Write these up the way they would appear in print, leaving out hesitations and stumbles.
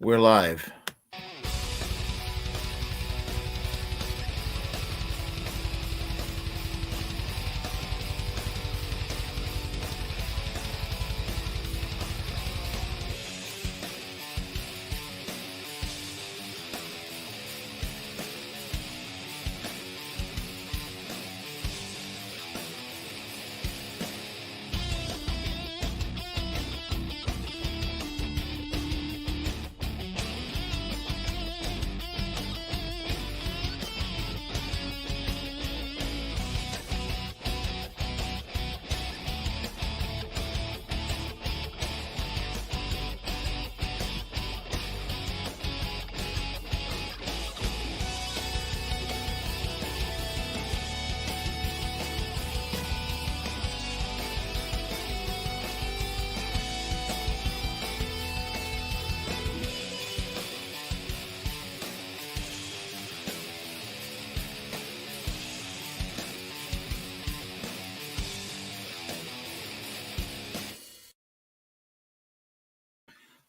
We're live.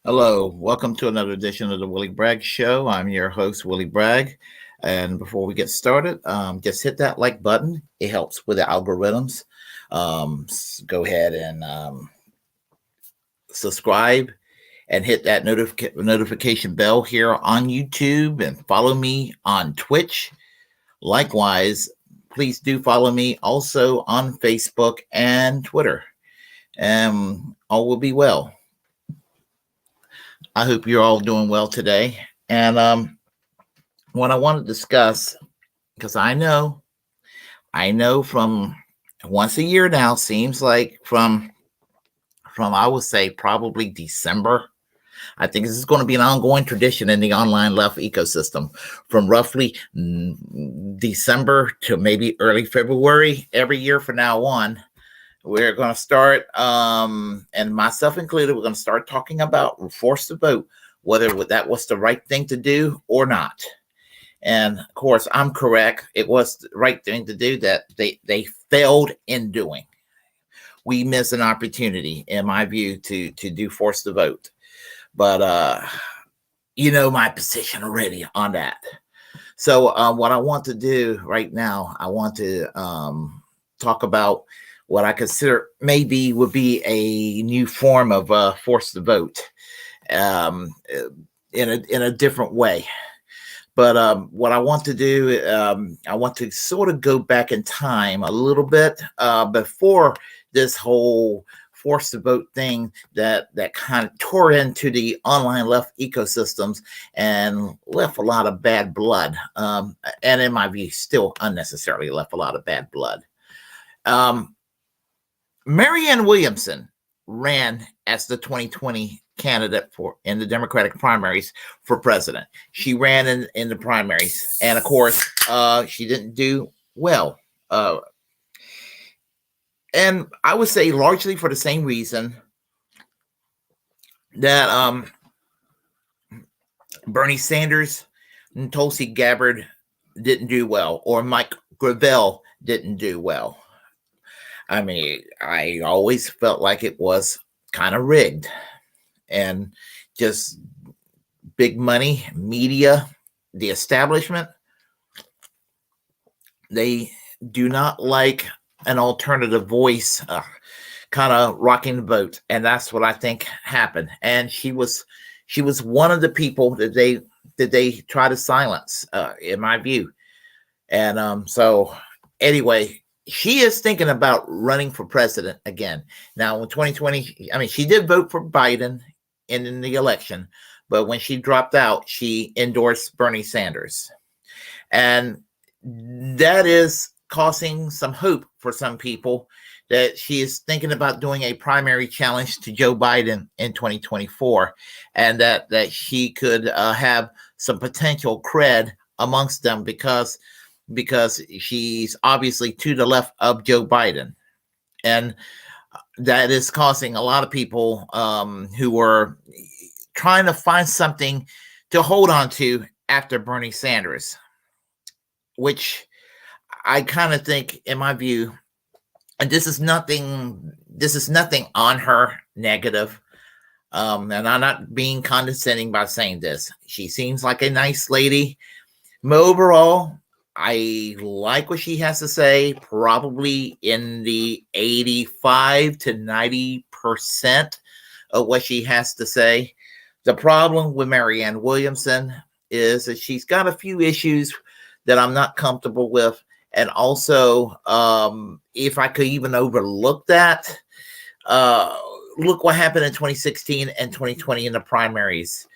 Hello, welcome to another edition of the Willie Bragg Show. I'm your host, Willie Bragg. And before we get started, just hit that like button. It helps with the algorithms. Go ahead and subscribe and hit that notification bell here on YouTube and follow me on Twitch. Likewise, please do follow me also on Facebook and Twitter. All will be well. I hope you're all doing well today. And what I want to discuss, because I know from once a year now, seems like from I would say probably December. I think this is going to be an ongoing tradition in the online left ecosystem from roughly December to maybe early February every year from now on. We're going to start, and myself included, we're going to start talking about forced to vote, whether that was the right thing to do or not. And of course, I'm correct. It was the right thing to do that they failed in doing. We missed an opportunity, in my view, to do forced to vote. But you know my position already on that. So what I want to do right now, I want to talk about what I consider maybe would be a new form of forced to vote in a different way. But what I want to do, I want to sort of go back in time a little bit before this whole forced to vote thing that kind of tore into the online left ecosystems and left a lot of bad blood. And in my view, still unnecessarily left a lot of bad blood. Marianne Williamson ran as the 2020 candidate in the Democratic primaries for president. She ran in the primaries, and of course, she didn't do well. And I would say largely for the same reason that Bernie Sanders and Tulsi Gabbard didn't do well, or Mike Gravel didn't do well. I mean, I always felt like it was kind of rigged, and just big money, media, the establishment, they do not like an alternative voice kind of rocking the boat. And that's what I think happened. And she was one of the people that they try to silence, in my view. And so anyway, she is thinking about running for president again. Now, in 2020, I mean, she did vote for Biden in the election, but when she dropped out, she endorsed Bernie Sanders. And that is causing some hope for some people that she is thinking about doing a primary challenge to Joe Biden in 2024, and that she could have some potential cred amongst them because she's obviously to the left of Joe Biden. And that is causing a lot of people who were trying to find something to hold on to after Bernie Sanders, which I kind of think, in my view, and this is nothing on her negative. And I'm not being condescending by saying this. She seems like a nice lady. Overall, I like what she has to say, probably in the 85 to 90% of what she has to say. The problem with Marianne Williamson is that she's got a few issues that I'm not comfortable with. And also, if I could even overlook that, look what happened in 2016 and 2020 in the primaries.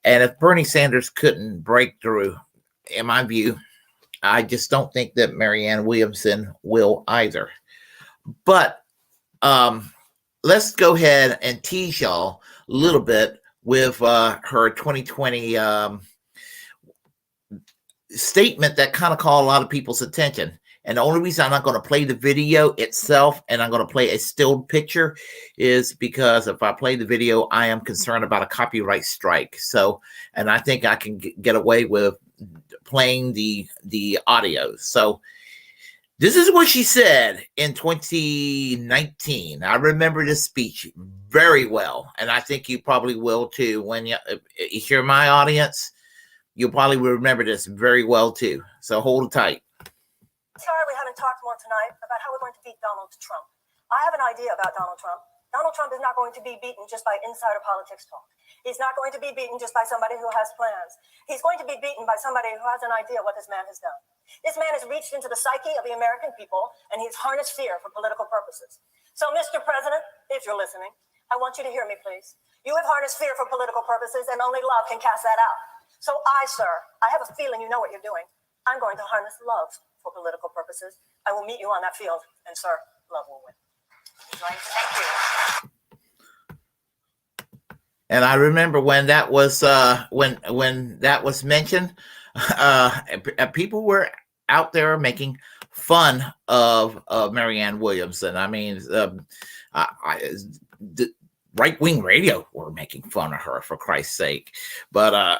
And if Bernie Sanders couldn't break through, in my view, I just don't think that Marianne Williamson will either. But let's go ahead and tease y'all a little bit with her 2020 statement that kind of caught a lot of people's attention. And the only reason I'm not going to play the video itself and I'm going to play a stilled picture is because if I play the video, I am concerned about a copyright strike. So, and I think I can get away with playing the audio. So this is what she said in 2019. I remember this speech very well. And I think you probably will too. When if you're my audience, you'll probably remember this very well too. So hold tight. Sorry we haven't talked more tonight about how we're going to beat Donald Trump. I have an idea about Donald Trump. Donald Trump is not going to be beaten just by insider politics talk. He's not going to be beaten just by somebody who has plans. He's going to be beaten by somebody who has an idea what this man has done. This man has reached into the psyche of the American people, and he's harnessed fear for political purposes. So, Mr. President, if you're listening, I want you to hear me, please. You have harnessed fear for political purposes, and only love can cast that out. So sir, I have a feeling you know what you're doing. I'm going to harness love for political purposes. I will meet you on that field, and sir, love will win. Right? Thank you. And I remember when that was when that was mentioned, people were out there making fun of Marianne Williamson. I mean, the right-wing radio were making fun of her, for Christ's sake. But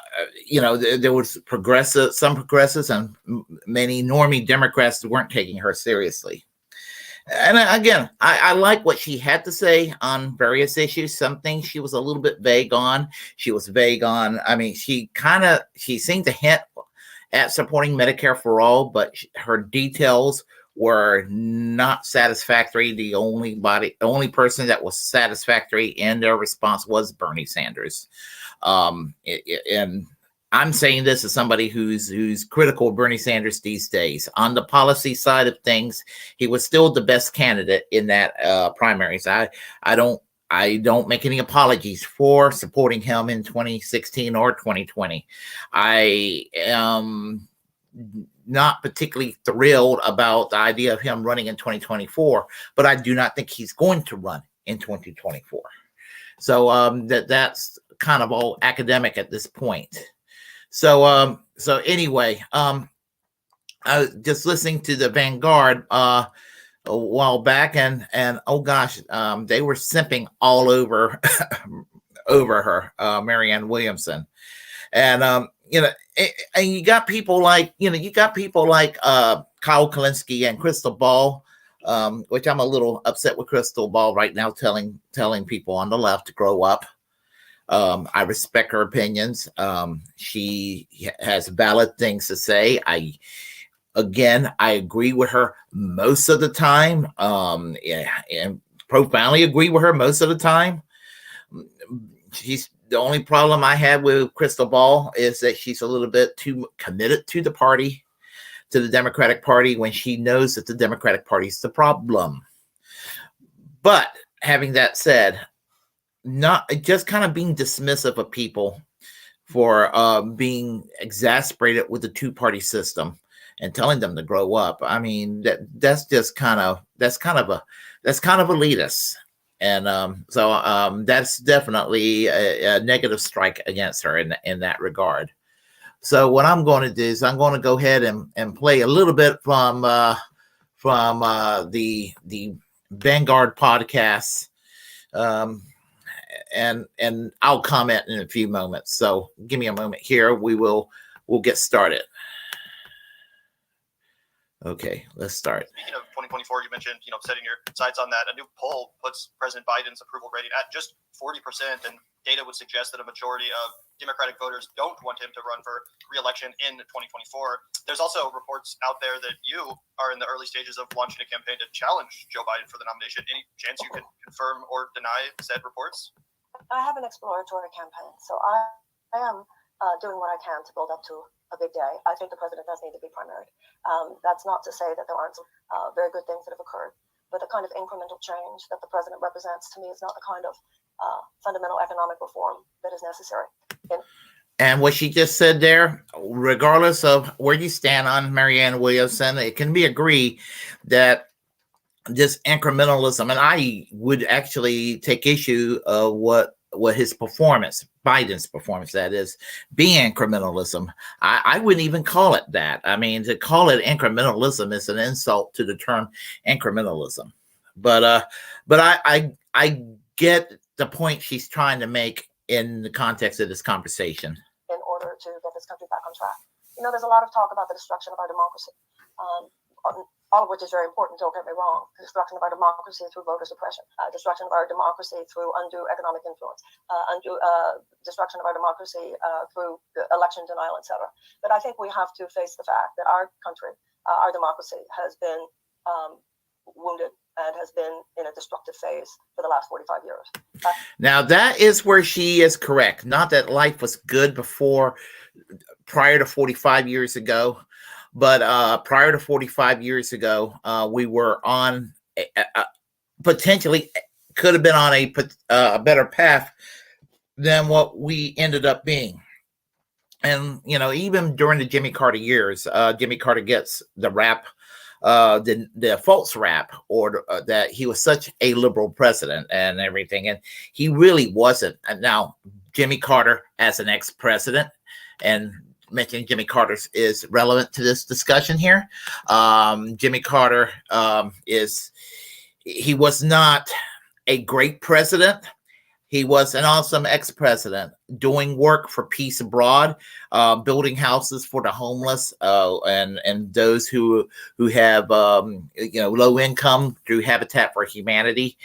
there was some progressives, and many normie Democrats that weren't taking her seriously. And again, I like what she had to say on various issues. Some things she was a little bit vague on. She was vague on, I mean, she seemed to hint at supporting Medicare for all, but her details were not satisfactory. The only person that was satisfactory in their response was Bernie Sanders. And I'm saying this as somebody who's critical of Bernie Sanders these days. On the policy side of things, he was still the best candidate in that primaries. I don't make any apologies for supporting him in 2016 or 2020. I am not particularly thrilled about the idea of him running in 2024, but I do not think he's going to run in 2024. So that's kind of all academic at this point. So anyway, I was just listening to the Vanguard a while back, and oh gosh, they were simping all over her, Marianne Williamson, and and you got people like Kyle Kalinske and Crystal Ball, which I'm a little upset with Crystal Ball right now, telling people on the left to grow up. I respect her opinions. She has valid things to say. I agree with her most of the time. And profoundly agree with her most of the time. The only problem I have with Crystal Ball is that she's a little bit too committed to the party, to the Democratic Party, when she knows that the Democratic Party is the problem. But having that said, not just kind of being dismissive of people for being exasperated with the two-party system and telling them to grow up. I mean, that's kind of elitist. And so that's definitely a negative strike against her in that regard. So what I'm going to do is I'm going to go ahead and play a little bit from the Vanguard podcast, and I'll comment in a few moments. So give me a moment here. We'll get started. Okay, let's start. Speaking of 2024, you mentioned, setting your sights on that. A new poll puts President Biden's approval rating at just 40%, and data would suggest that a majority of Democratic voters don't want him to run for re-election in 2024. There's also reports out there that you are in the early stages of launching a campaign to challenge Joe Biden for the nomination. Any chance you can confirm or deny said reports? I have an exploratory campaign, so I am doing what I can to build up to a big day. I think the president does need to be primaried. That's not to say that there aren't some very good things that have occurred, but the kind of incremental change that the president represents to me is not the kind of fundamental economic reform that is necessary. And what she just said there, regardless of where you stand on Marianne Williamson, it can be agreed that this incrementalism, and I would actually take issue of what his performance, Biden's performance, that is, being incrementalism. I wouldn't even call it that. I mean, to call it incrementalism is an insult to the term incrementalism. But I get the point she's trying to make in the context of this conversation. In order to get this country back on track. There's a lot of talk about the destruction of our democracy. All of which is very important, don't get me wrong. Destruction of our democracy through voter suppression, destruction of our democracy through undue economic influence, destruction of our democracy through election denial, etc. But I think we have to face the fact that our country, our democracy, has been wounded and has been in a destructive phase for the last 45 years. Now, that is where she is correct. Not that life was good prior to 45 years ago. But prior to 45 years ago, we were on potentially could have been on a better path than what we ended up being. And, even during the Jimmy Carter years, Jimmy Carter gets the rap, the false rap, or that he was such a liberal president and everything. And he really wasn't. And now, Jimmy Carter as an ex-president, and mentioning Jimmy Carter is relevant to this discussion here. Jimmy Carter he was not a great president. He was an awesome ex-president doing work for peace abroad, building houses for the homeless and those who have low income through Habitat for Humanity,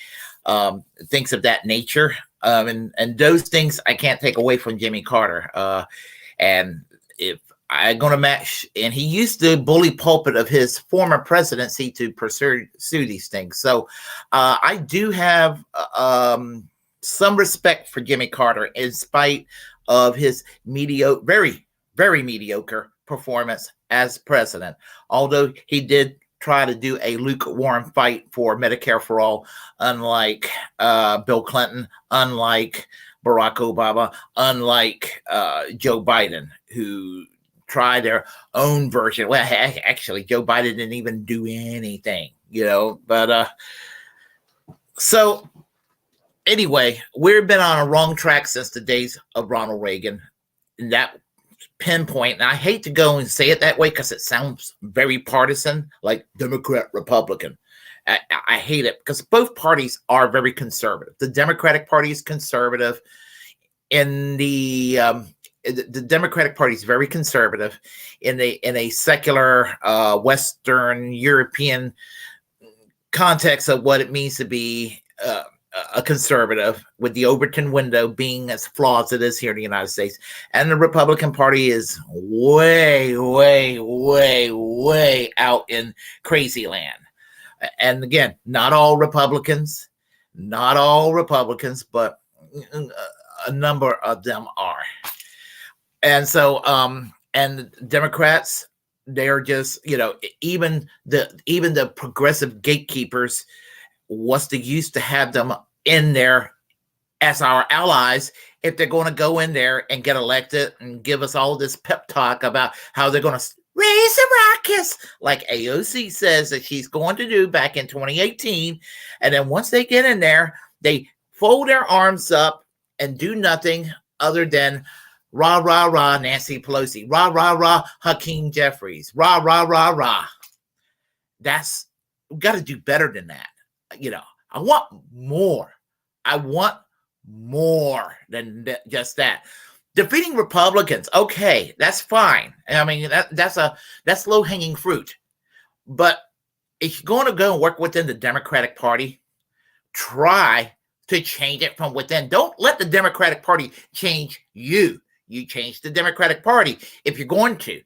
things of that nature. And those things I can't take away from Jimmy Carter. And if I'm going to match, and he used the bully pulpit of his former presidency to pursue these things. So I do have some respect for Jimmy Carter in spite of his very, very mediocre performance as president. Although he did try to do a lukewarm fight for Medicare for all, unlike Bill Clinton, unlike Barack Obama, unlike Joe Biden, who tried their own version. Well, actually, Joe Biden didn't even do anything, But so anyway, we've been on a wrong track since the days of Ronald Reagan. And that pinpoint, and I hate to go and say it that way because it sounds very partisan, like Democrat, Republican. I hate it because both parties are very conservative. The Democratic Party is conservative. The Democratic Party is very conservative in a secular Western European context of what it means to be a conservative, with the Overton window being as flawed as it is here in the United States. And the Republican Party is way, way, way, way out in crazy land. And again, not all Republicans, but a number of them are. And so, and Democrats, they're just, even the progressive gatekeepers, what's the use to have them in there as our allies if they're going to go in there and get elected and give us all this pep talk about how they're going to raise the ruckus, like AOC says that she's going to do back in 2018. And then once they get in there, they fold their arms up and do nothing other than rah, rah, rah, Nancy Pelosi, rah, rah, rah, Hakeem Jeffries, rah, rah, rah, rah. We got to do better than that. I want more. I want more than just that. Defeating Republicans, okay, that's fine. I mean, that's low-hanging fruit. But if you're going to go and work within the Democratic Party, try to change it from within. Don't let the Democratic Party change you. You change the Democratic Party if you're going to.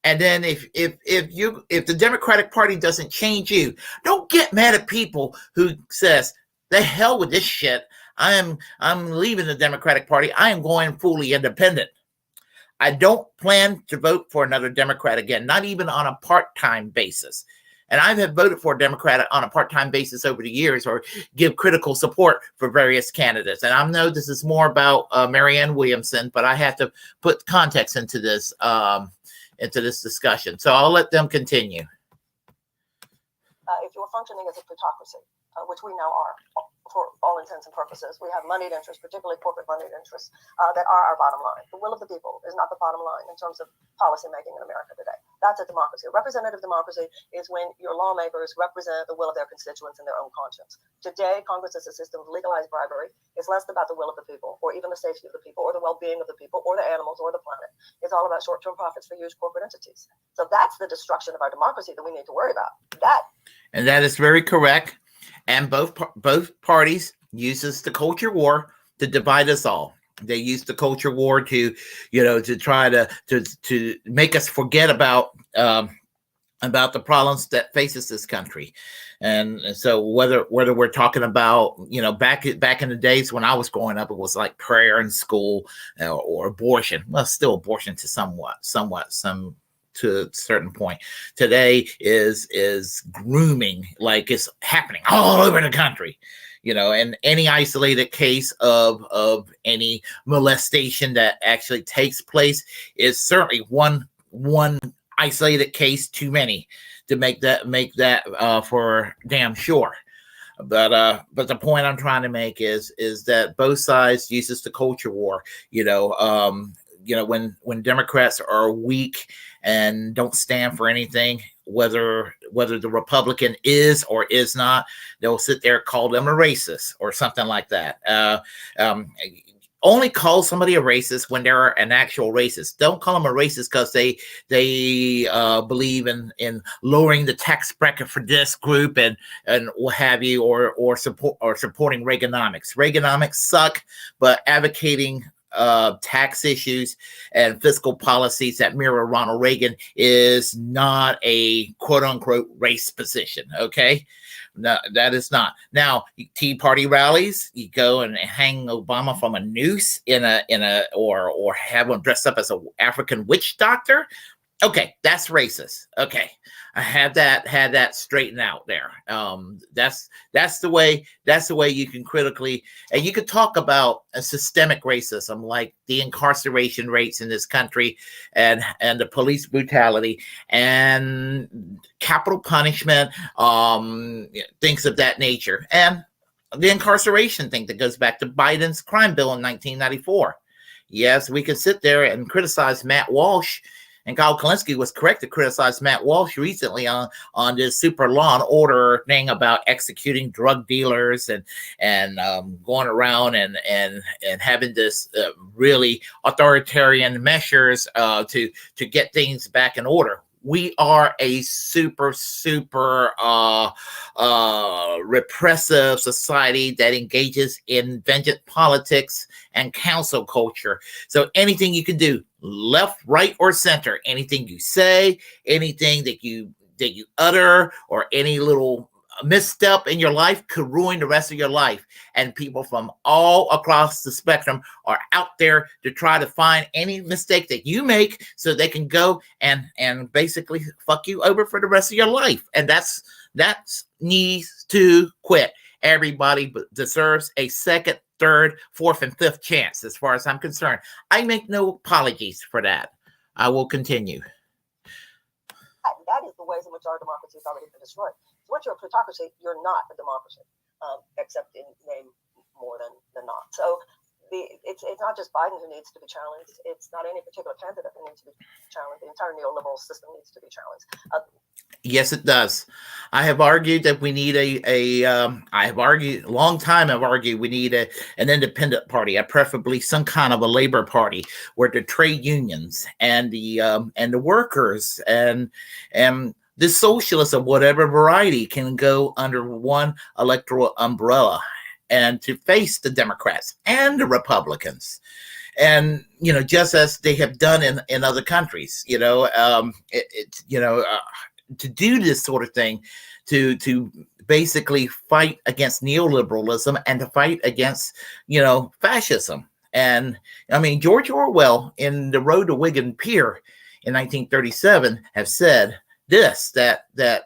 And then if the Democratic Party doesn't change you, don't get mad at people who says, the hell with this shit. I'm leaving the Democratic Party. I am going fully independent. I don't plan to vote for another Democrat again, not even on a part-time basis. And I have voted for a Democrat on a part-time basis over the years, or give critical support for various candidates. And I know this is more about Marianne Williamson, but I have to put context into this discussion. So I'll let them continue. If you're functioning as a plutocracy, which we now are for all intents and purposes, we have moneyed interests, particularly corporate moneyed interests, that are our bottom line. The will of the people is not the bottom line in terms of policy making in America today. That's a democracy. A representative democracy is when your lawmakers represent the will of their constituents and their own conscience. Today, Congress is a system of legalized bribery. It's less about the will of the people, or even the safety of the people, or the well-being of the people, or the animals, or the planet. It's all about short-term profits for huge corporate entities. So that's the destruction of our democracy that we need to worry about. And that is very correct. And both parties uses the culture war to divide us all. They use the culture war to try to make us forget about the problems that faces this country. And so whether we're talking about, back in the days when I was growing up, it was like prayer in school or abortion. Well, still abortion to some to a certain point. Today is grooming, like it's happening all over the country, and any isolated case of any molestation that actually takes place is certainly one isolated case too many to make that for damn sure. But the point I'm trying to make is that both sides uses the culture war. When Democrats are weak and don't stand for anything, whether the Republican is or is not, they'll sit there and call them a racist or something like that. Only call somebody a racist when they're an actual racist. Don't call them a racist because they believe in lowering the tax bracket for this group and what have you, or supporting Reaganomics. Reaganomics suck, but advocating tax issues and fiscal policies that mirror Ronald Reagan is not a quote unquote race position. Okay. No, that is not. Now, Tea Party rallies, you go and hang Obama from a noose or have him dressed up as an African witch doctor. Okay, that's racist. Okay, I had that straightened out there. That's the way you can critically, and you could talk about a systemic racism, like the incarceration rates in this country, and the police brutality and capital punishment, things of that nature, and the incarceration thing that goes back to Biden's crime bill in 1994. Yes, we can sit there and criticize Matt Walsh. And Kyle Kalinske was correct to criticize Matt Walsh recently on this super law and order thing about executing drug dealers and going around and having this really authoritarian measures to get things back in order. We are a super repressive society that engages in vengeance politics and council culture. So anything you can do, left, right, or center, anything you say, anything that you utter, or any little misstep in your life could ruin the rest of your life. And people from all across the spectrum are out there to try to find any mistake that you make so they can go and basically fuck you over for the rest of your life. And that needs to quit. Everybody deserves a second, third, fourth, and fifth chance, as far as I'm concerned. I make no apologies for that. I will continue. That is the ways in which our democracy has already been destroyed. Once you're a plutocracy, you're not a democracy, except in name more than not. So it's not just Biden who needs to be challenged. It's not any particular candidate who needs to be challenged. The entire neoliberal system needs to be challenged. Yes, it does. I have argued that we need I've argued a long time. I've argued we need an independent party, preferably some kind of a labor party where the trade unions and the workers and the socialists of whatever variety can go under one electoral umbrella and to face the Democrats and the Republicans. And, just as they have done in other countries, to do this sort of thing, to basically fight against neoliberalism and to fight against, fascism. And I mean, George Orwell in The Road to Wigan Pier in 1937 have said this, that the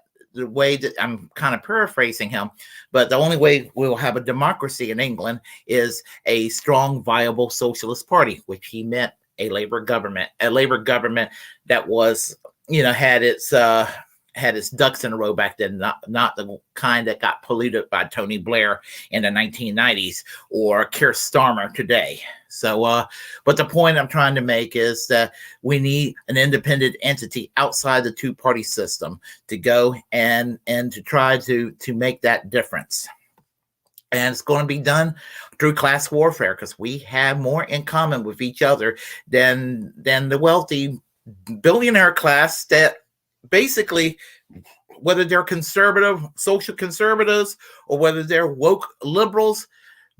way that, I'm kind of paraphrasing him, but the only way we'll have a democracy in England is a strong, viable socialist party, which he meant a Labour government that was, had its ducks in a row back then, not the kind that got polluted by Tony Blair in the 1990s or Keir Starmer today. So, but the point I'm trying to make is that we need an independent entity outside the two-party system to go and to try to make that difference. And it's going to be done through class warfare, because we have more in common with each other than the wealthy billionaire class that basically, whether they're conservative, social conservatives, or whether they're woke liberals,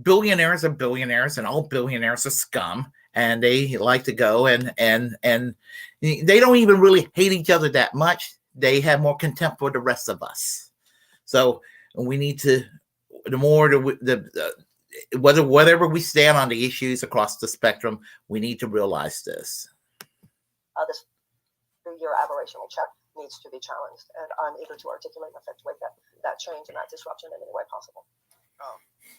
billionaires are billionaires, and all billionaires are scum. And they like to go and they don't even really hate each other that much. They have more contempt for the rest of us. So we need to, whatever we stand on the issues across the spectrum, we need to realize this. This 3-year aberrational check needs to be challenged, and I'm eager to articulate and effectuate that change and that disruption in any way possible.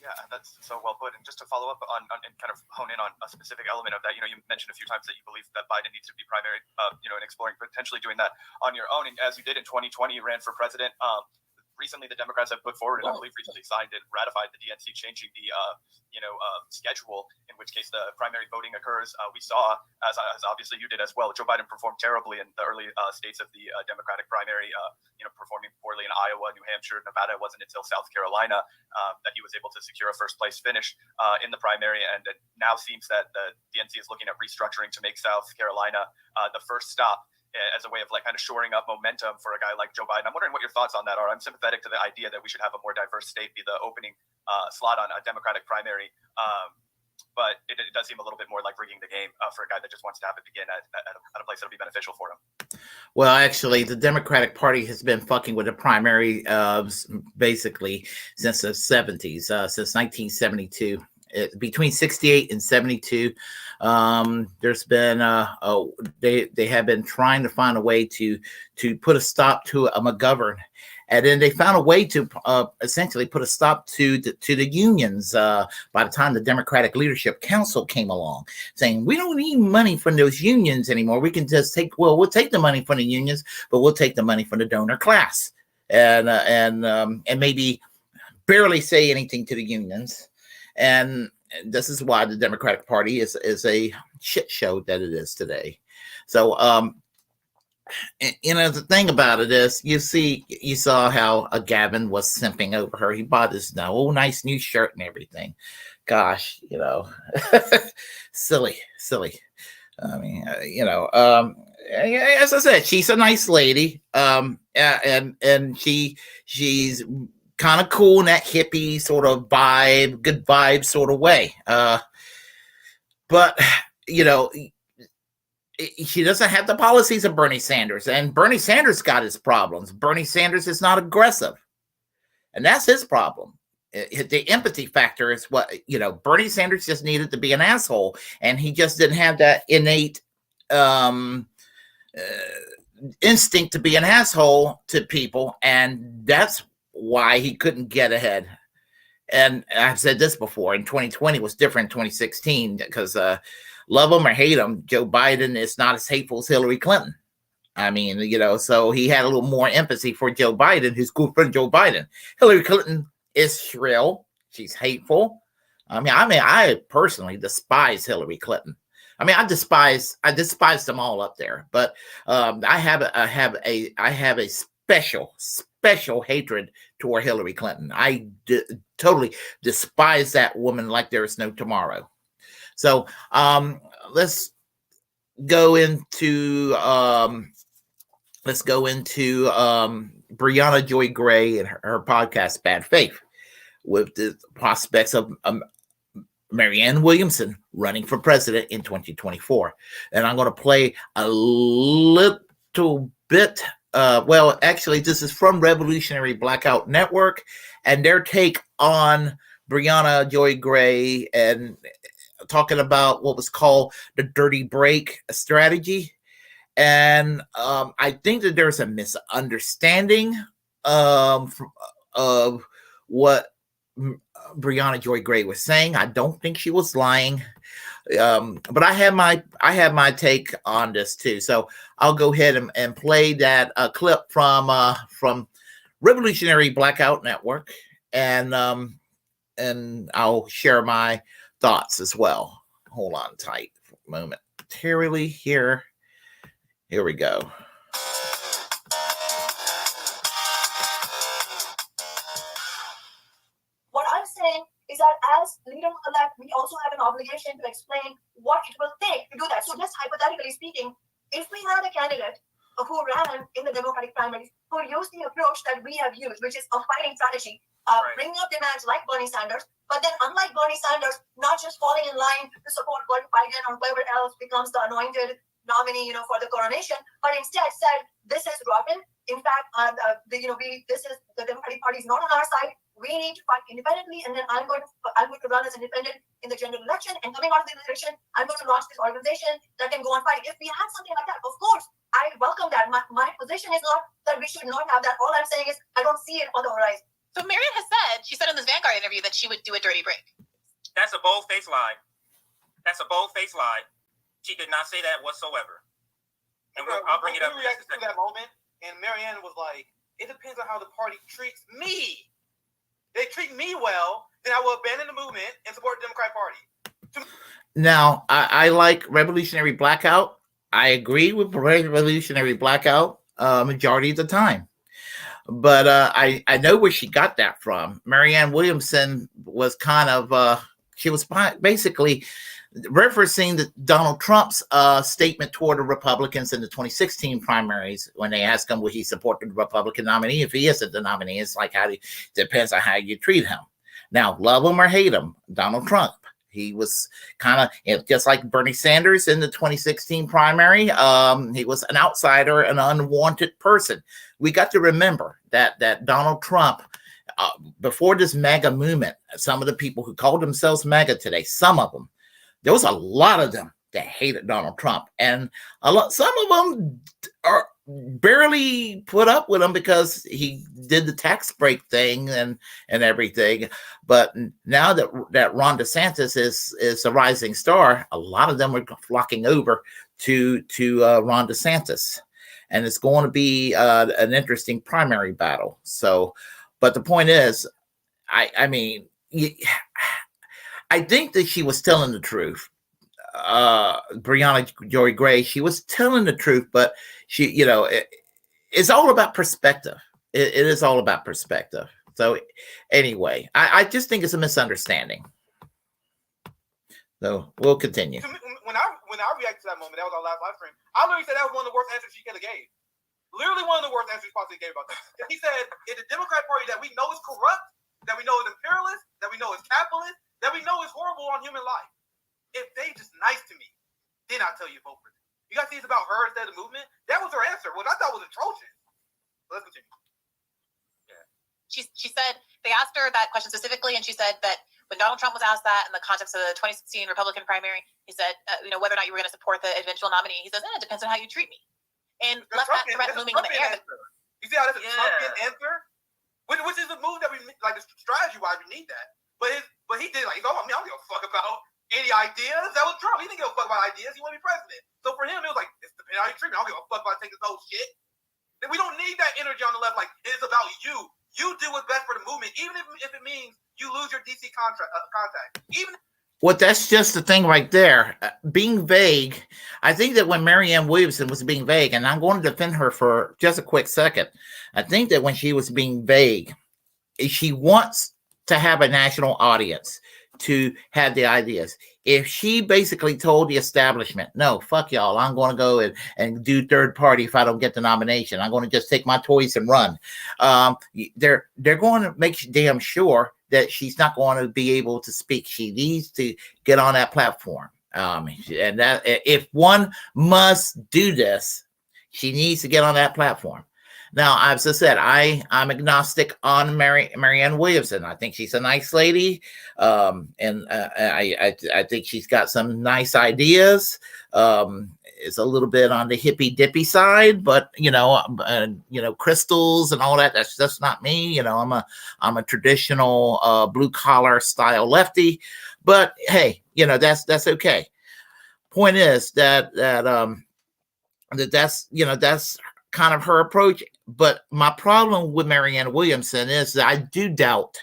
Yeah, that's so well put. And just to follow up on and kind of hone in on a specific element of that, you mentioned a few times that you believe that Biden needs to be primary, and exploring potentially doing that on your own. And as you did in 2020, you ran for president. Recently, the Democrats have put forward, and I believe recently signed and ratified the DNC changing the, schedule, in which case the primary voting occurs. We saw, as obviously you did as well, Joe Biden performed terribly in the early states of the Democratic primary, performing poorly in Iowa, New Hampshire, Nevada. It wasn't until South Carolina that he was able to secure a first-place finish in the primary. And it now seems that the DNC is looking at restructuring to make South Carolina the first stop, as a way of kind of shoring up momentum for a guy like Joe Biden. I'm wondering what your thoughts on that are. I'm sympathetic to the idea that we should have a more diverse state be the opening slot on a Democratic primary. But it does seem a little bit more like rigging the game for a guy that just wants to have it begin at a place that'll be beneficial for him. Well, actually, the Democratic Party has been fucking with the primary basically since the 70s, since 1972. Between 68 and 72, there's been they have been trying to find a way to put a stop to a McGovern, and then they found a way to essentially put a stop to the unions. By the time the Democratic Leadership Council came along, saying we don't need money from those unions anymore. We can just we'll take the money from the unions, but we'll take the money from the donor class, and maybe barely say anything to the unions. And this is why the Democratic Party is a shit show that it is today. So, the thing about it is, you saw how Gavin was simping over her. He bought this nice new shirt and everything. Gosh, silly. I mean, as I said, she's a nice lady. And she's kind of cool in that hippie sort of vibe, good vibe sort of way. But, she doesn't have the policies of Bernie Sanders, and Bernie Sanders got his problems. Bernie Sanders is not aggressive, and that's his problem. The empathy factor is what, Bernie Sanders just needed to be an asshole, and he just didn't have that innate instinct to be an asshole to people, and that's why he couldn't get ahead. And I've said this before, in 2020 was different in 2016, because love him or hate him, Joe Biden is not as hateful as Hillary Clinton. I mean, so he had a little more empathy for Joe Biden, his good friend Joe Biden. Hillary Clinton is shrill. She's hateful. I personally despise Hillary Clinton. I despise them all up there, but I have a special hatred toward Hillary Clinton. I totally despise that woman like there is no tomorrow. So let's go into let's go into Brianna Joy Gray and her podcast Bad Faith, with the prospects of Marianne Williamson running for president in 2024. And I'm going to play a little bit. Well, actually, this is from Revolutionary Blackout Network and their take on Brianna Joy Gray and talking about what was called the dirty break strategy. And I think that there's a misunderstanding of what Brianna Joy Gray was saying. I don't think she was lying, but I have my take on this too. So I'll go ahead and play that clip from Revolutionary Blackout Network, and I'll share my thoughts as well. Hold on tight for a moment. Momentarily here. Here we go. What I'm saying is that as leader-elect, we also have an obligation to explain what it will take to do that. So just hypothetically speaking, if we had a candidate who ran in the Democratic primaries, who used the approach that we have used, which is a fighting strategy, bringing up demands like Bernie Sanders, but then unlike Bernie Sanders, not just falling in line to support Biden or whoever else becomes the anointed nominee, for the coronation, but instead said, this is rotten. In fact, this is the Democratic Party is not on our side. We need to fight independently, and then I'm going to run as independent in the general election. And coming out of the election, I'm going to launch this organization that can go on fighting. If we had something like that, of course, I welcome that. My position is not that we should not have that. All I'm saying is I don't see it on the horizon. So Marianne has said, she said in this Vanguard interview that she would do a dirty break. That's a bold-faced lie. That's a bold-faced lie. She did not say that whatsoever. And I'll bring it up. We reacted to that moment, and Marianne was like, it depends on how the party treats me. They treat me well, then I will abandon the movement and support the Democratic Party. Now, I like Revolutionary Blackout. I agree with Revolutionary Blackout majority of the time. But I know where she got that from. Marianne Williamson was kind of, she was basically referencing Donald Trump's statement toward the Republicans in the 2016 primaries when they asked him would he support the Republican nominee if he isn't the nominee. It's like depends on how you treat him. Now, love him or hate him, Donald Trump. He was kind of just like Bernie Sanders in the 2016 primary. He was an outsider, an unwanted person. We got to remember that Donald Trump, before this MAGA movement, some of the people who called themselves MAGA today, some of them, there was a lot of them that hated Donald Trump, and some of them are barely put up with him because he did the tax break thing and everything. But now that Ron DeSantis is a rising star, a lot of them are flocking over to Ron DeSantis, and it's going to be an interesting primary battle. So, but the point is, I mean, I think that she was telling the truth. Brianna Joy Gray, she was telling the truth, but she, it's all about perspective. It is all about perspective. So anyway, I just think it's a misunderstanding. So we'll continue. When I reacted to that moment, that was our last live stream. I literally said that was one of the worst answers she could have gave. Literally one of the worst answers she possibly gave about that. He said, "It's the Democrat Party that we know is corrupt, that we know is imperialist, that we know is capitalist, that we know is horrible on human life. If they just nice to me, then I'll tell you vote for them." You guys see it's about her instead of the movement? That was her answer, which I thought was atrocious. Let's continue. Yeah. She said, they asked her that question specifically, and she said that when Donald Trump was asked that in the context of the 2016 Republican primary, he said, whether or not you were going to support the eventual nominee, he says, it depends on how you treat me. And left that threat looming in the air. You see how that's a Trumpian answer? Which is a move that we, like, strategy-wise, we need that. But he did, like, I don't give a fuck about any ideas. That was Trump. He didn't give a fuck about ideas. He wanted to be president. So for him, it was like, it's depending on how you treat me. I don't give a fuck about taking this whole shit. Then we don't need that energy on the left. Like, it's about you. You do what's best for the movement, even if it means you lose your DC contact. Well, that's just the thing right there. Being vague. I think that when Marianne Williamson was being vague, and I'm going to defend her for just a quick second, I think that when she was being vague, she wants to have a national audience. to have the ideas. If she basically told the establishment, no, fuck y'all, I'm going to go and do third party if I don't get the nomination. I'm going to just take my toys and run. They're going to make damn sure that she's not going to be able to speak. She needs to get on that platform. And that if one must do this, she needs to get on that platform. Now, as I said, I'm agnostic on Marianne Williamson. I think she's a nice lady, and I think she's got some nice ideas. It's a little bit on the hippy dippy side, but crystals and all that. That's not me. I'm a traditional blue collar style lefty, but hey, that's okay. Point is that's kind of her approach. But my problem with Marianne Williamson is that I do doubt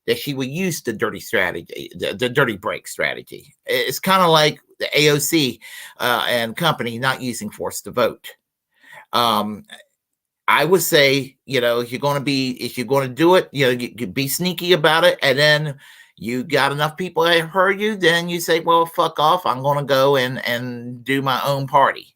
that she would use the dirty strategy, the dirty break strategy. It's kind of like the AOC and company not using force to vote. I would say, if you're going to do it, you be sneaky about it, and then you got enough people that heard you, then you say, well, fuck off. I'm going to go and do my own party.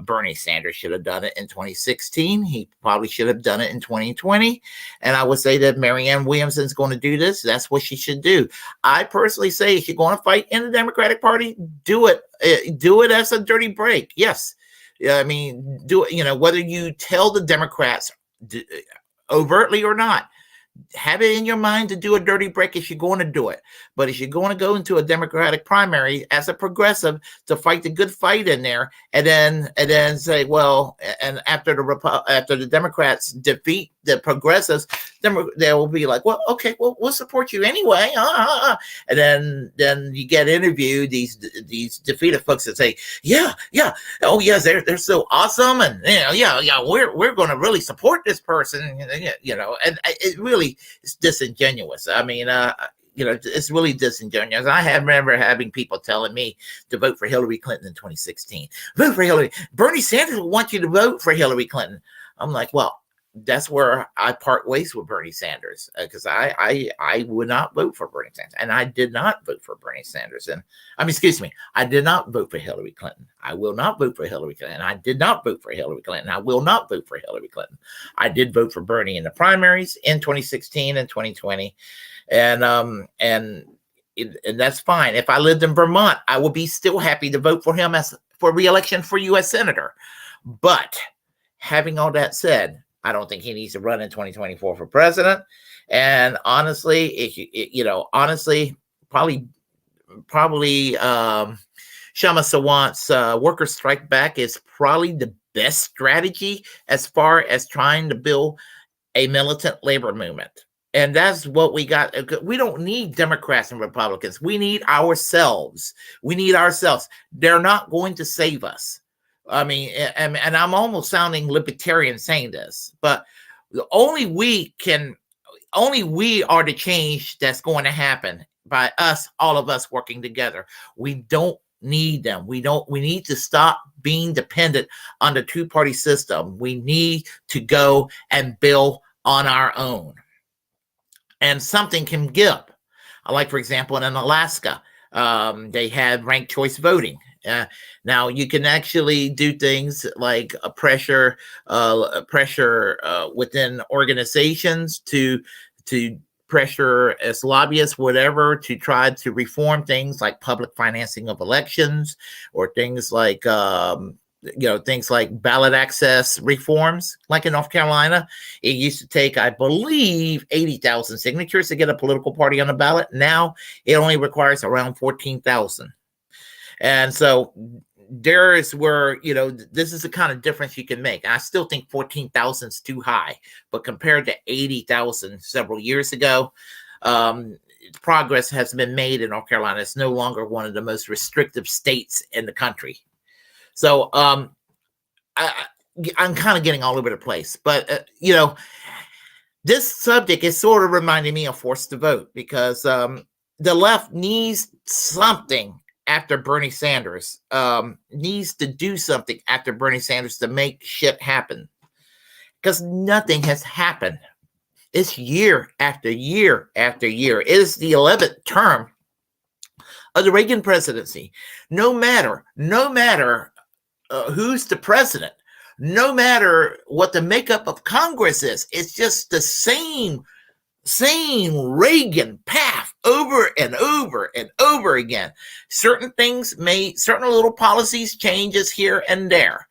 Bernie Sanders should have done it in 2016. He probably should have done it in 2020. And I would say that Marianne Williamson is going to do this. That's what she should do. I personally say if you're going to fight in the Democratic Party, do it. Do it as a dirty break. Yes. I mean, do it, whether you tell the Democrats overtly or not. Have it in your mind to do a dirty break if you're going to do it. But if you're going to go into a Democratic primary as a progressive to fight the good fight in there, and then say, well, and after the Democrats defeat the progressives, then they will be like, well, okay, well, we'll support you anyway. And then you get interviewed these defeated folks that say, yeah, oh yes, they're so awesome, and we're going to really support this person, and it really is disingenuous. I mean, it's really disingenuous. I remember having people telling me to vote for Hillary Clinton in 2016. Vote for Hillary. Bernie Sanders will want you to vote for Hillary Clinton. I'm like, well, that's where I part ways with Bernie Sanders, because I would not vote for Bernie Sanders, and I did not vote for Bernie Sanders. And I did not vote for Hillary Clinton. I will not vote for Hillary Clinton. I did not vote for Hillary Clinton. I will not vote for Hillary Clinton. I did vote for Bernie in the primaries in 2016 and 2020, and that's fine. If I lived in Vermont, I would be still happy to vote for him for re-election for U.S. Senator. But having all that said, I don't think he needs to run in 2024 for president. And honestly, probably Shama Sawant's worker strike back is probably the best strategy as far as trying to build a militant labor movement. And that's what we got. We don't need Democrats and Republicans. We need ourselves. They're not going to save us. I mean, and I'm almost sounding libertarian saying this, but only we are the change that's going to happen by us, all of us working together. We don't need them. We need to stop being dependent on the two-party system. We need to go and build on our own. And something can give. Like, for example, in Alaska, they had ranked choice voting. Now you can actually do things like pressure within organizations to pressure as lobbyists, whatever, to try to reform things like public financing of elections, or things like ballot access reforms. Like in North Carolina, it used to take, I believe, 80,000 signatures to get a political party on the ballot. Now it only requires around 14,000. And so there is where, this is the kind of difference you can make. I still think 14,000 is too high, but compared to 80,000 several years ago, progress has been made in North Carolina. It's no longer one of the most restrictive states in the country. So I'm kind of getting all over the place, but this subject is sort of reminding me of forced to vote, because the left needs something after Bernie Sanders, needs to do something after Bernie Sanders to make shit happen, because nothing has happened. It's year after year after year. It is the 11th term of the Reagan presidency. No matter who's the president, no matter what the makeup of Congress is, it's just the same Reagan path over and over and over again. Certain little policies changes here and there,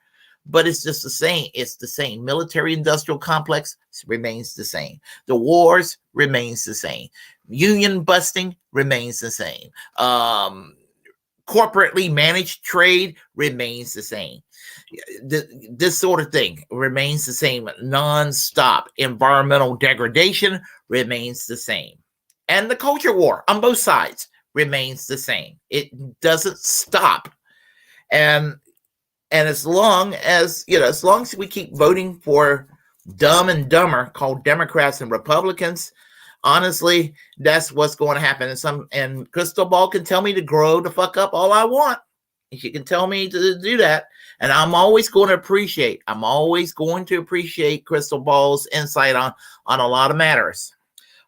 but it's just the same. It's the same. Military industrial complex remains the same. The wars remains the same. Union busting remains the same. Corporately managed trade remains the same. This sort of thing remains the same. Non-stop environmental degradation remains the same. And the culture war on both sides remains the same. It doesn't stop. And as long as we keep voting for dumb and dumber called Democrats and Republicans, honestly, that's what's going to happen. And Crystal Ball can tell me to grow the fuck up all I want. She can tell me to do that. And I'm always going to appreciate Crystal Ball's insight on a lot of matters.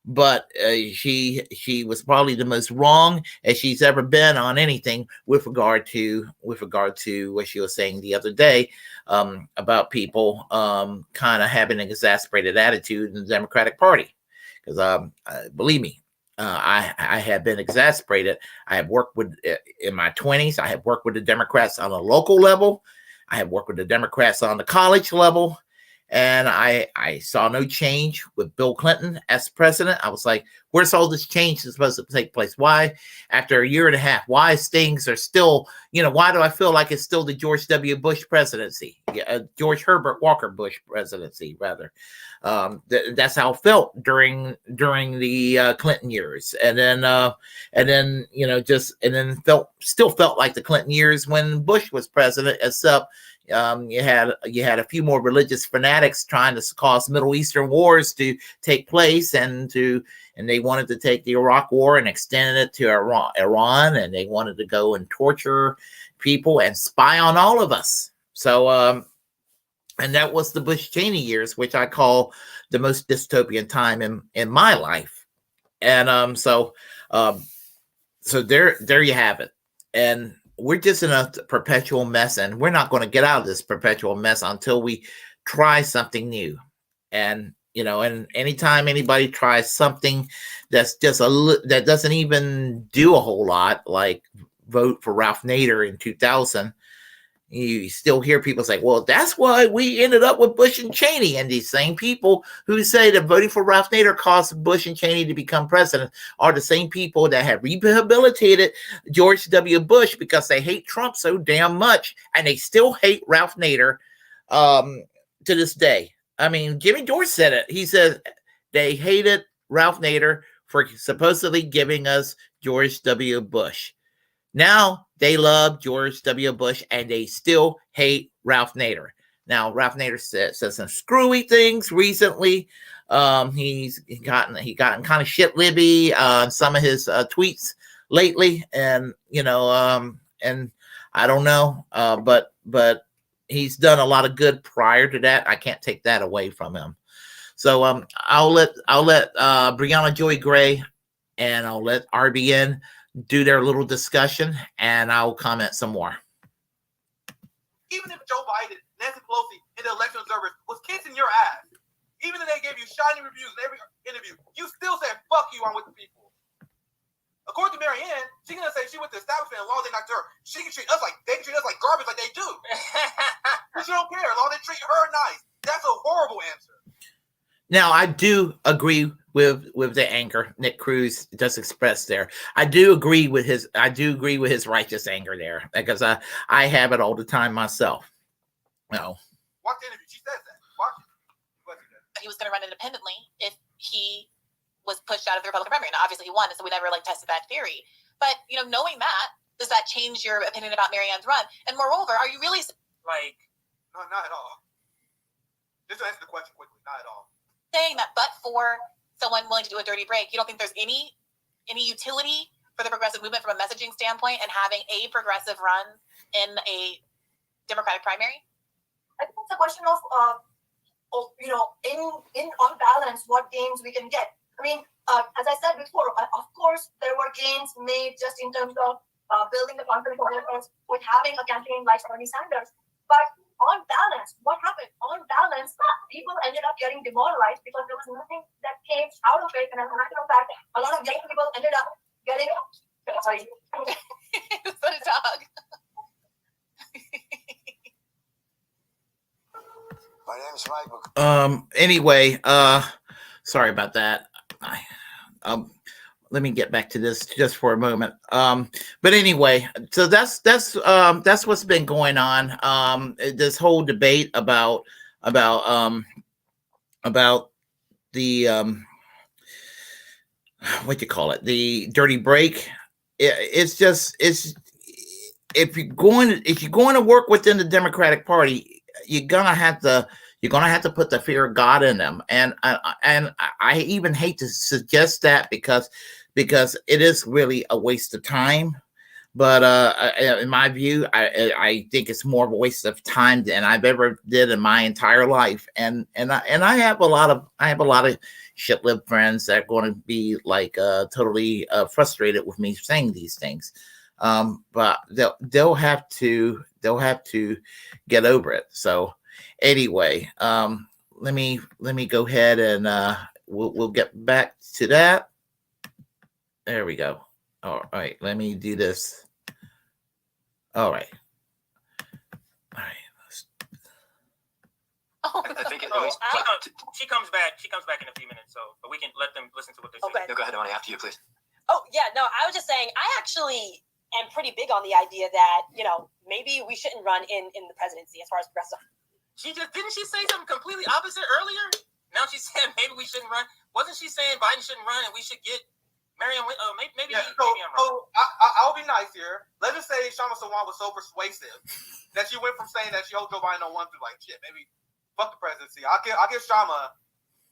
But she was probably the most wrong as she's ever been on anything with regard to what she was saying the other day about people kind of having an exasperated attitude in the Democratic Party. Because believe me, I have been exasperated. I have worked with, in my 20s, I have worked with the Democrats on a local level. I have worked with the Democrats on the college level. And I saw no change with Bill Clinton as president. I was like, where's all this change that's supposed to take place? Why, after a year and a half, why things are still, why do I feel like it's still the George W. Bush presidency? George Herbert Walker Bush presidency, rather. That's how it felt during the Clinton years. And then still felt like the Clinton years when Bush was president, except you had a few more religious fanatics trying to cause Middle Eastern wars to take place, and they wanted to take the Iraq War and extend it to Iran, and they wanted to go and torture people and spy on all of us. So and that was the Bush-Cheney years, which I call the most dystopian time in my life. And so there you have it. And we're just in a perpetual mess, and we're not going to get out of this perpetual mess until we try something new. And and anytime anybody tries something that's just that doesn't even do a whole lot, like vote for Ralph Nader in 2000, you still hear people say, well, that's why we ended up with Bush and Cheney. And these same people who say that voting for Ralph Nader caused Bush and Cheney to become president are the same people that have rehabilitated George W. Bush because they hate Trump so damn much. And they still hate Ralph Nader to this day. I mean, Jimmy Dore said it. He said they hated Ralph Nader for supposedly giving us George W. Bush. Now they love George W. Bush and they still hate Ralph Nader. Now, Ralph Nader said some screwy things recently. He's gotten kind of shit libby on some of his tweets lately, and and I don't know, but he's done a lot of good prior to that. I can't take that away from him. So I'll let Brianna Joy Gray and I'll let RBN do their little discussion, and I'll comment some more. Even if Joe Biden, Nancy Pelosi, and the election observers was kissing your ass, even if they gave you shiny reviews in every interview, you still said, fuck you, I'm with the people. According to Marianne, she's going to say she with the establishment as long as they not her. They can treat us like garbage like they do. But she don't care as long as they treat her nice. That's a horrible answer. Now, I do agree with the anger Nick Cruz just expressed there. I do agree with his righteous anger there, because I have it all the time myself. No. Watch the interview. She says that. Watch it. He was going to run independently if he was pushed out of the Republican primary. Now, obviously, he won, so we never tested that theory. But knowing that, does that change your opinion about Marianne's run? And moreover, are you really No, not at all. Just to answer the question quickly, not at all. Saying that, but for someone willing to do a dirty break, you don't think there's any utility for the progressive movement from a messaging standpoint and having a progressive run in a Democratic primary? I think it's a question of in on balance what gains we can get. I mean, As I said before, of course, there were gains made just in terms of building the confidence of voters with having a campaign like Bernie Sanders. But on balance, what happened? On balance, people ended up getting demoralized because there was nothing that came out of it. And as a matter of fact, a lot of young people ended up getting. Sorry. It's a dog. My name's Mike. Anyway, sorry about that. Let me get back to this just for a moment. But anyway, so that's what's been going on. This whole debate about the what you call it, the dirty break. It's if you're going to work within the Democratic Party, you're gonna have to put the fear of God in them, and I even hate to suggest that because it is really a waste of time. But in my view, I think it's more of a waste of time than I've ever did in my entire life, and I have a lot of shit-lib friends that are going to be like totally frustrated with me saying these things, but they'll have to get over it. So anyway, let me go ahead and we'll get back to that. There we go. All right, let me do this. All right. Oh, I think She comes back. She comes back in a few minutes, so but we can let them listen to what they say. Okay. No, go ahead, Emily. After you, please. Oh, yeah, no, I was just saying, I actually am pretty big on the idea that, maybe we shouldn't run in the presidency as far as progressive. Didn't she say something completely opposite earlier? Now she's saying maybe we shouldn't run. Wasn't she saying Biden shouldn't run and we should get Marianne? Maybe I'm wrong. So I'll be nice here. Let's just say Shama Sawan was so persuasive that she went from saying that she hoped Joe Biden don't want to like shit. Maybe fuck the presidency. I'll give Shama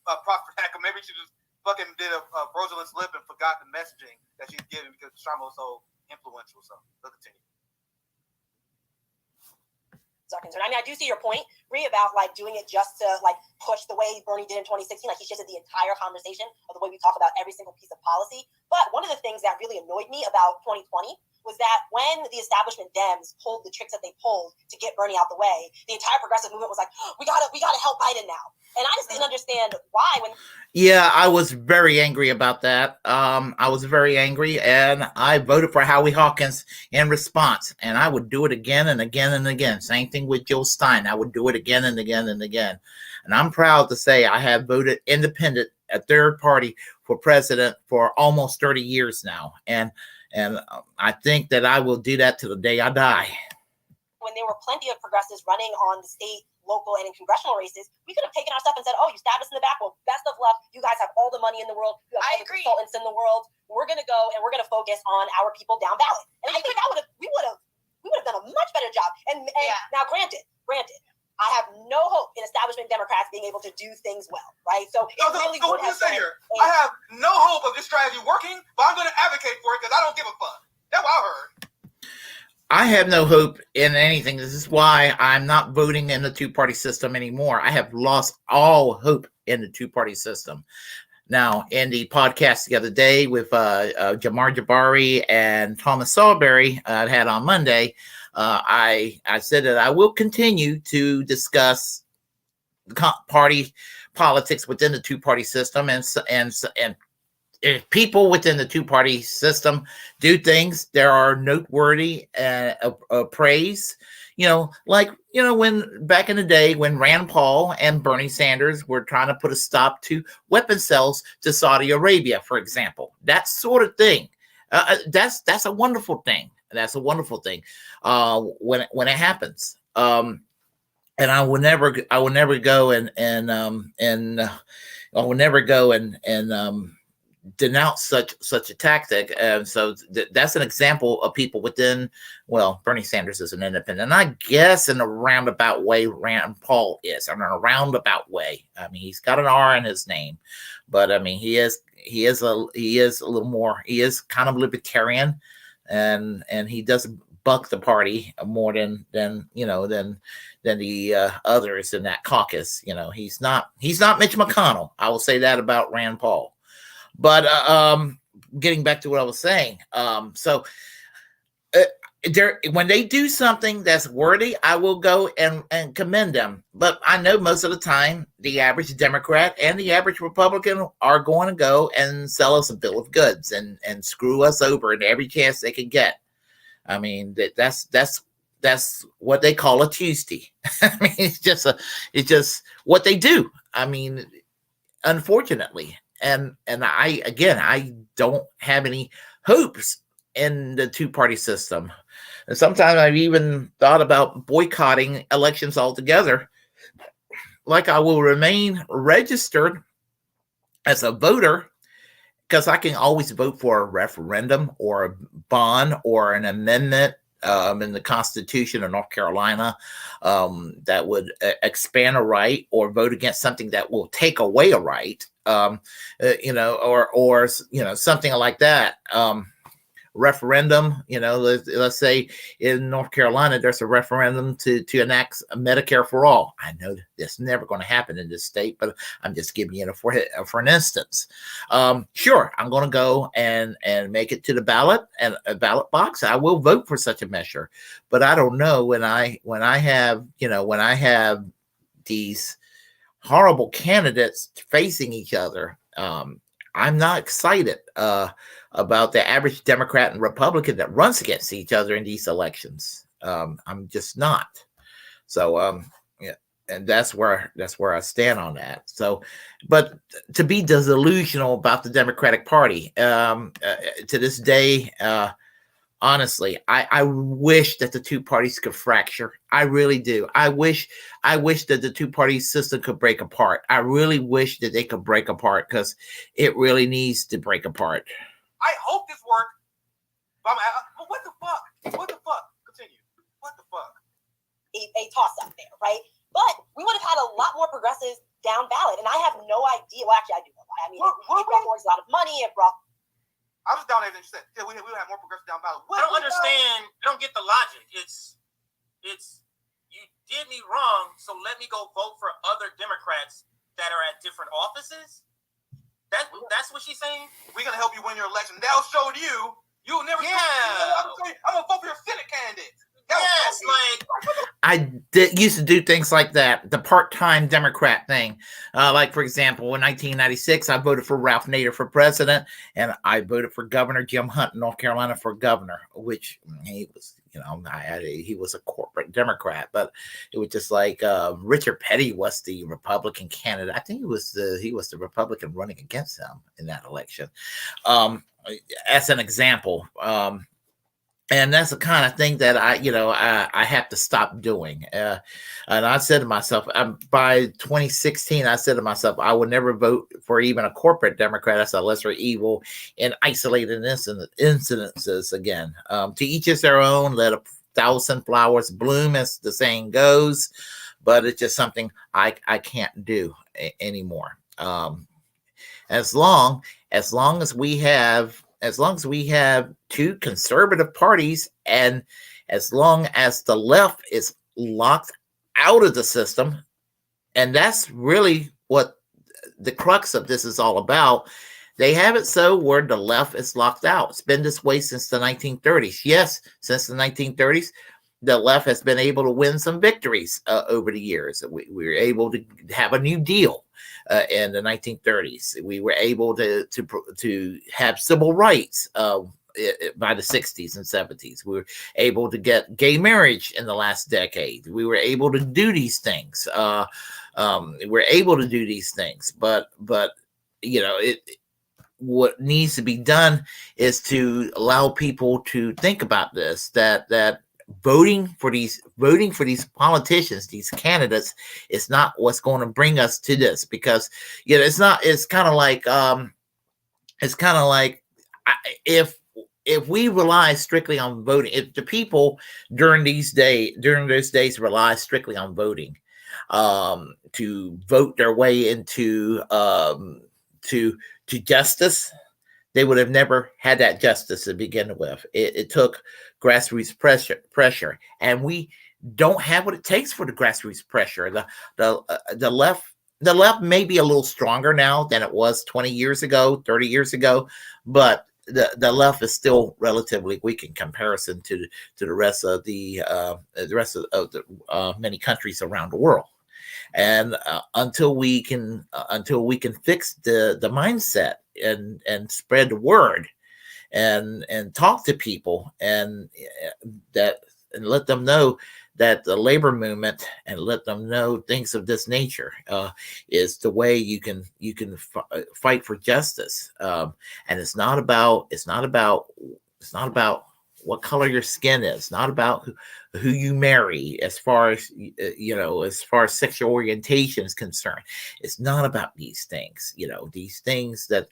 a prop for that. Maybe she just fucking did a fraudulent slip and forgot the messaging that she's giving because Shama was so influential. So let's continue. Are concerned. I mean, I do see your point, Ree, about like doing it just to like push the way Bernie did in 2016. Like he shifted the entire conversation of the way we talk about every single piece of policy. But one of the things that really annoyed me about 2020 was that when the establishment Dems pulled the tricks that they pulled to get Bernie out the way, the entire progressive movement was like, oh, we gotta help Biden now. And I just didn't understand why. Yeah, I was very angry about that. I was very angry, and I voted for Howie Hawkins in response. And I would do it again and again and again. Same thing with Joe Stein. I would do it again and again and again. And I'm proud to say I have voted independent, a third party, for president for almost 30 years now. And I think that I will do that to the day I die. When there were plenty of progressives running on the state, local, and in congressional races, we could have taken our stuff and said, oh, you stabbed us in the back. Well, best of luck. You guys have all the money in the world. You have all the consultants in the world. We're going to go and we're going to focus on our people down ballot. And I think we would have done a much better job. And now, granted, I have no hope in establishment Democrats being able to do things well, right? So it really would have been. I have no hope of this strategy working, but I'm going to advocate for it because I don't give a fuck. That's what I heard. I have no hope in anything. This is why I'm not voting in the two-party system anymore. I have lost all hope in the two-party system. Now, in the podcast the other day with Jamar Jabari and Thomas Salisbury I had on Monday, I said that I will continue to discuss party politics within the two-party system, and if people within the two-party system do things that are noteworthy praise, when back in the day when Rand Paul and Bernie Sanders were trying to put a stop to weapon sales to Saudi Arabia, for example, that sort of thing, that's a wonderful thing. That's a wonderful thing when it happens. And I will never go and denounce such a tactic. And so that's an example of people within, Bernie Sanders is an independent. And I guess in a roundabout way, Rand Paul is. In a roundabout way. I mean, he's got an R in his name, but I mean, he is a little more, he is kind of libertarian, and he doesn't buck the party more than the others in that caucus. He's not Mitch McConnell. I will say that about Rand Paul. But getting back to what I was saying, so when they do something that's worthy, I will go and commend them. But I know most of the time, the average Democrat and the average Republican are going to go and sell us a bill of goods and screw us over in every chance they can get. I mean, that's what they call a Tuesday. I mean, it's just what they do. I mean, unfortunately, and I don't have any hopes in the two-party system. And sometimes I've even thought about boycotting elections altogether. Like, I will remain registered as a voter because I can always vote for a referendum or a bond or an amendment in the Constitution of North Carolina that would expand a right, or vote against something that will take away a right, or something like that. Referendum, let's say in North Carolina, there's a referendum to enact Medicare for all. I know that's never going to happen in this state, but I'm just giving you for an instance. Sure, I'm going to go and make it to the ballot and a ballot box. I will vote for such a measure, but I don't know when I have these horrible candidates facing each other. I'm not excited about the average Democrat and Republican that runs against each other in these elections. I'm just not. So, and that's where I stand on that. So, but to be delusional about the Democratic Party to this day, honestly, I wish that the two parties could fracture. I really do. I wish that the two-party system could break apart. I really wish that they could break apart, because it really needs to break apart. I hope this works. But what the fuck? What the fuck? Continue. What the fuck? A toss-up there, right? But we would have had a lot more progressives down ballot, and I have no idea. Well, actually, I do know why. I mean, it brought forward a lot of money. It brought. I was down there and said, yeah, we would have more progressives down ballot. I don't understand. I don't get the logic. It's you did me wrong, so let me go vote for other Democrats that are at different offices. That's what she's saying. We're gonna help you win your election. They'll show you. You'll never. Yeah. I'm gonna vote for your Senate candidate. Yes, like I used to do things like that, the part-time Democrat thing. Like, for example, in 1996, I voted for Ralph Nader for president, and I voted for Governor Jim Hunt in North Carolina for governor, which he was, he was a corporate Democrat, but it was just like Richard Petty was the Republican candidate. I think he was the Republican running against him in that election. As an example. And that's the kind of thing that I have to stop doing. And I said to myself, by 2016, I said to myself, I would never vote for even a corporate Democrat. That's a lesser evil in isolated incidences again. To each is their own. Let 1,000 flowers bloom, as the saying goes. But it's just something I can't do anymore. As long as we have two conservative parties, and as long as the left is locked out of the system, and that's really what the crux of this is all about. They have it so where the left is locked out. It's been this way since the 1930s. Yes, since the 1930s, the left has been able to win some victories over the years. We were able to have a New Deal in the 1930s. We were able to have civil rights by the 60s and 70s. We were able to get gay marriage in the last decade. We were able to do these things. We're able to do these things, but what needs to be done is to allow people to think about this, that voting for these politicians, these candidates, is not what's going to bring us to this, because it's kind of like if we rely strictly on voting, if the people during those days rely strictly on voting to vote their way into to justice, they would have never had that justice to begin with. It took grassroots pressure, and we don't have what it takes for the grassroots pressure. The left the left may be a little stronger now than it was 20 years ago, 30 years ago, but the left is still relatively weak in comparison to the rest of the many countries around the world. And until we can fix the mindset and spread the word and talk to people and let them know that the labor movement, and let them know things of this nature is the way you can fight for justice. And it's not about what color your skin is. Not about who you marry, as far as as far as sexual orientation is concerned. It's not about these things. These things that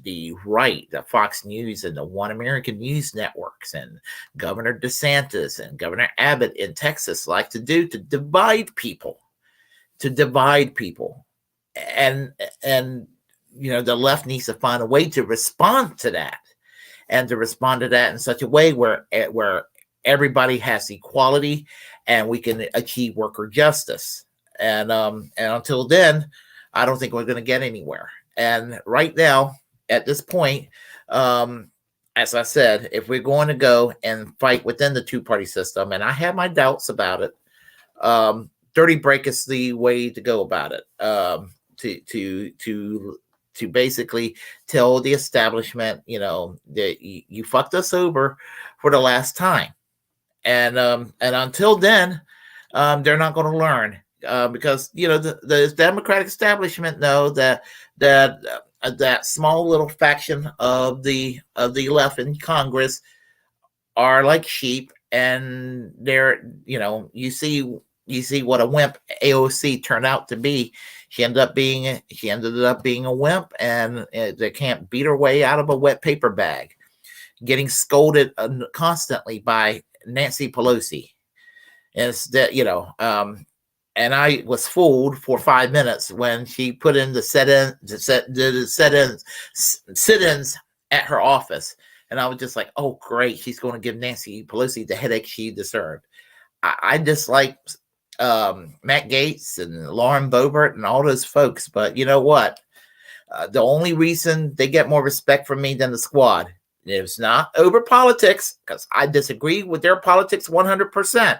the right, the Fox News and the One American News networks and Governor DeSantis and Governor Abbott in Texas like to do, to divide people. And the left needs to find a way to respond to that, and to respond to that in such a way where everybody has equality and we can achieve worker justice. And until then, I don't think we're going to get anywhere. And right now, at this point, as I said, if we're going to go and fight within the two-party system, and I have my doubts about it, dirty break is the way to go about it. To basically tell the establishment, that you fucked us over for the last time, and until then, they're not going to learn, because the Democratic establishment know that small little faction of the left in Congress are like sheep, and they're you see what a wimp AOC turned out to be. She ended up being a wimp, and they can't beat her way out of a wet paper bag, getting scolded constantly by Nancy Pelosi. Instead, and I was fooled for 5 minutes when she put in the sit-ins at her office. And I was just like, oh, great. She's going to give Nancy Pelosi the headache she deserved. I dislike Matt Gaetz and Lauren Boebert and all those folks. But you know what? The only reason they get more respect from me than the squad is not over politics, because I disagree with their politics 100%.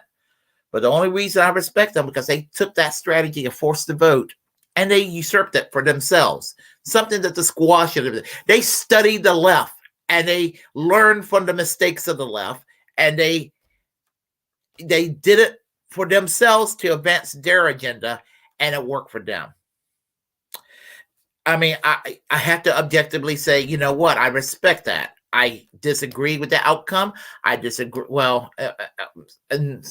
But the only reason I respect them because they took that strategy of force the vote and they usurped it for themselves. Something that the squad should have done. They studied the left and they learned from the mistakes of the left, and they did it for themselves to advance their agenda, and it worked for them. I mean, I have to objectively say, you know what? I respect that. I disagree with the outcome. I disagree. Well, and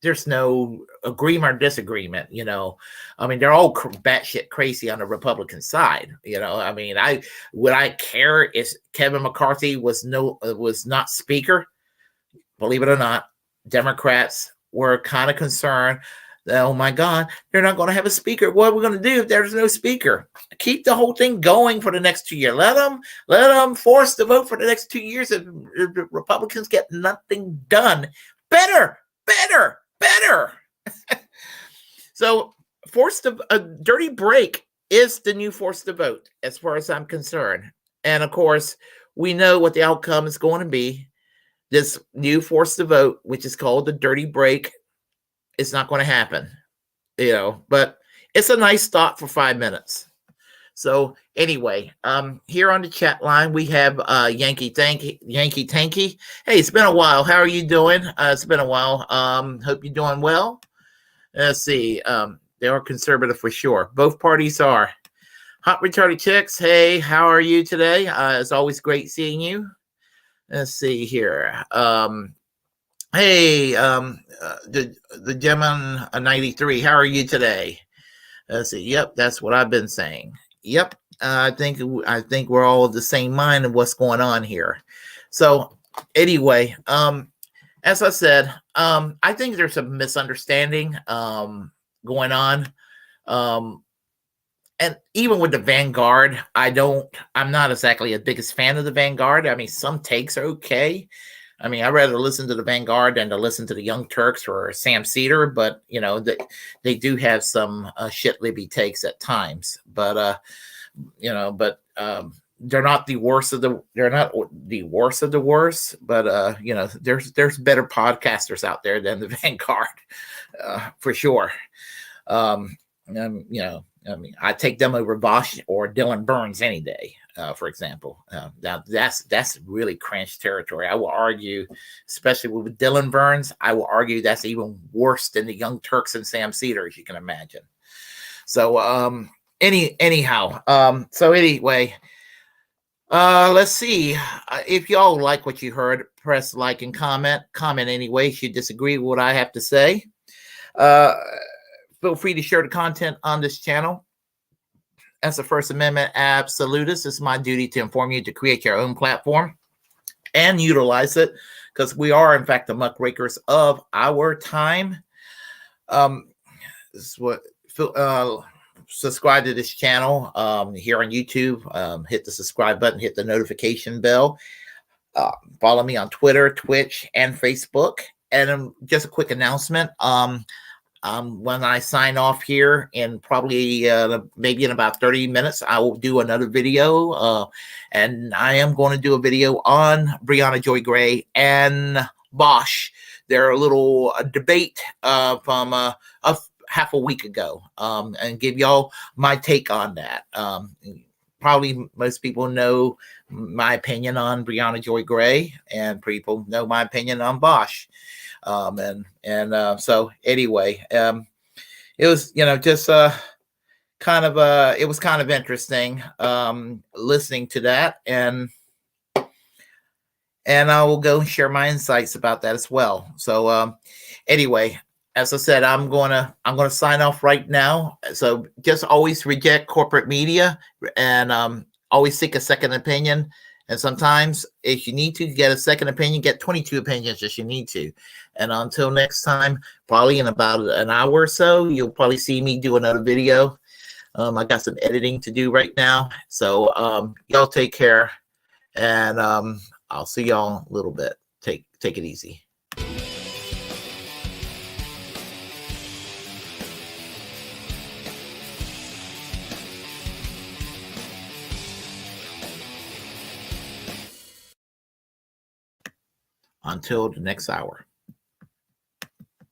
there's no agreement or disagreement, I mean, they're all batshit crazy on the Republican side, I mean, would I care if Kevin McCarthy was not speaker? Believe it or not, Democrats were kind of concerned that, oh my God, they're not going to have a speaker. What are we going to do if there's no speaker? Keep the whole thing going for the next 2 years. Let them force the vote for the next 2 years. If Republicans get nothing done, better. So a dirty break is the new force to vote, as far as I'm concerned. And of course, we know what the outcome is going to be. This new force to vote, which is called the dirty break, is not going to happen, but it's a nice thought for 5 minutes. So anyway, here on the chat line, we have Yankee Tanky. Hey, it's been a while. How are you doing? It's been a while. Hope you're doing well. Let's see. They are conservative for sure. Both parties are. Hot Retarded Chicks. Hey, how are you today? It's always great seeing you. Let's see here. Hey, the Gemini 93. How are you today? Let's see. Yep, that's what I've been saying. Yep, I think we're all of the same mind of what's going on here. So anyway, as I said, I think there's a misunderstanding going on. And even with the Vanguard, I'm not exactly the biggest fan of the Vanguard. I mean, some takes are okay. I mean, I'd rather listen to the Vanguard than to listen to the Young Turks or Sam Cedar, but you know, they do have some shit libby takes at times. But you know, but they're not the worst of the worst, but you know, there's better podcasters out there than the Vanguard, for sure. You know, I mean, I take them over Bosch or Dylan Burns any day, for example. Now that's really cringe territory. I will argue, especially with Dylan Burns, I will argue that's even worse than the Young Turks and Sam Cedar, as you can imagine. So anyhow, so anyway, let's see. If y'all like what you heard, press like and comment anyway if you disagree with what I have to say. Feel free to share the content on this channel. As a First Amendment absolutist, it's my duty to inform you to create your own platform and utilize it, because we are, in fact, the muckrakers of our time. This is what subscribe to this channel here on YouTube. Hit the subscribe button, hit the notification bell. Follow me on Twitter, Twitch, and Facebook. And just a quick announcement. When I sign off here in probably maybe in about 30 minutes, I will do another video. And I am going to do a video on Brianna Joy Gray and Bosch. Their little debate from half a week ago, and give y'all my take on that. Probably most people know my opinion on Brianna Joy Gray, and people know my opinion on Bosch. So anyway, it was, you know, just kind of it was kind of interesting listening to that, and I will go share my insights about that as well. So anyway, as I said, I'm gonna sign off right now. So just always reject corporate media, and always seek a second opinion. And sometimes, if you need to get a second opinion, get 22 opinions if you need to. And until next time, probably in about an hour or so, you'll probably see me do another video. I got some editing to do right now. So y'all take care, and I'll see y'all in a little bit. Take it easy. Until the next hour.